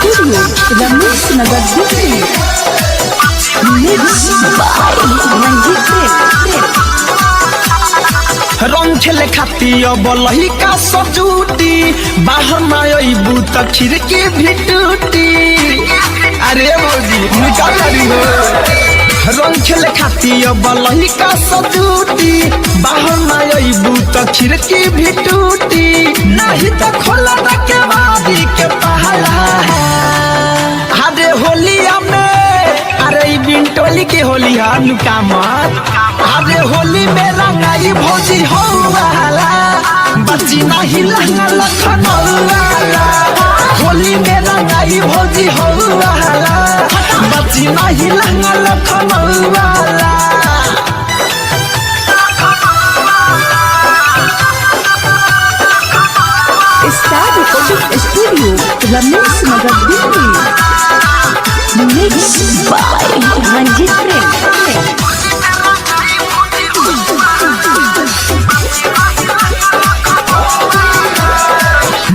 Studio Ramesh Nagar Delhi. Mix by Ranjit प्रेम। रंग खेले खाती बोलही का सजूटी बाहर ना अबू तो खिड़की भी टूटी। अरे भौजी निकाल रही हो। रंग खेले खाती बोलही का सजूटी बाहर ना अबू तो खिड़की भी टूटी। नहीं तो खोला के बादी के पहला अरे होलिया में अरे बिंटोली के होली लुका मत। अरे होली में रंगाई भौजी हो वाला बच्ची नहीं लहंगा लखनऊ वाला। होली में रंगाई भौजी हो वाला बच्ची नहीं लहंगा लखनऊ वाला। Star recording studio Ramesh Nagar Delhi. Mix by Ranjit प्रेम।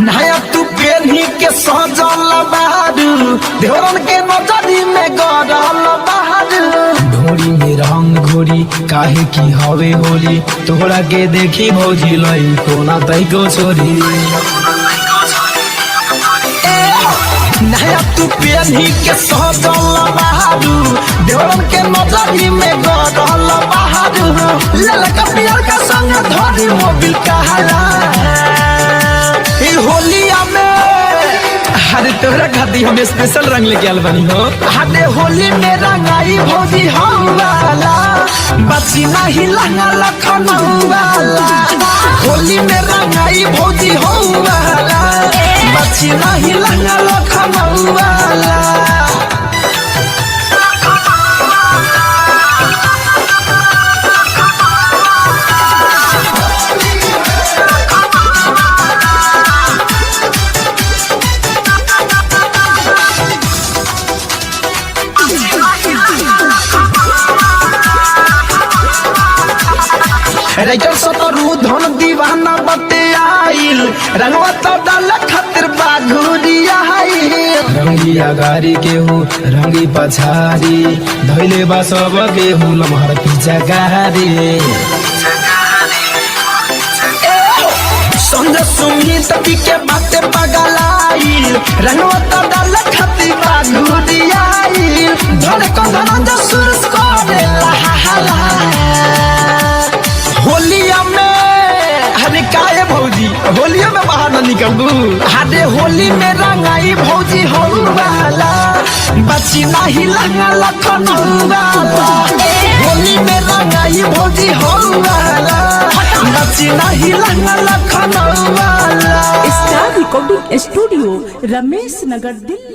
नया तू पेन्ही के सजल बहादू देवरन के नजरी में गड़ल बहादू। ढोरी में रंग घोरी काहे की हवे होली तोहरा के देखी भौजी लई कोना तई को छोरी। नया तू पेन्ही के सजल बहादू देवरन के नजरी में गड़ल बहादू। ललका पियर का संग धरी मोबिल कहाला होलिया में। अरे तोहरा खातिर हम स्पेशल रंग लेके आल बनी हो। अरे होली में रंगाई भौजी हो वाला बच्ची नहीं लहंगा लखनऊ वाला। होली में रंगाई भौजी हो वाला बच्ची नहीं लहंगा लखनऊ वाला। राइटर सतरू धन दीवाना बते आइल रंगवा तो डाल खातिर बाघुरिया रंगिया गारी के हो रंगी पछारी धैले बा सब के हो लमहर पीछा गारी। संजय सुमित के बाते पगलाइल रंगवा तो डाल खातिर बाघुरिया धन को धनंजय सुरस करे लहाला। होलिया में अरे काहे भौजी होलिया में बाहर न निकलू। अरे होली में रंगाई भौजी हो वाला बच्ची नहीं लहंगा लखनऊ वाला। होली में रंगाई भौजी हो वाला बच्ची नहीं लहंगा लखनऊ वाला। Star recording studio Ramesh Nagar Delhi.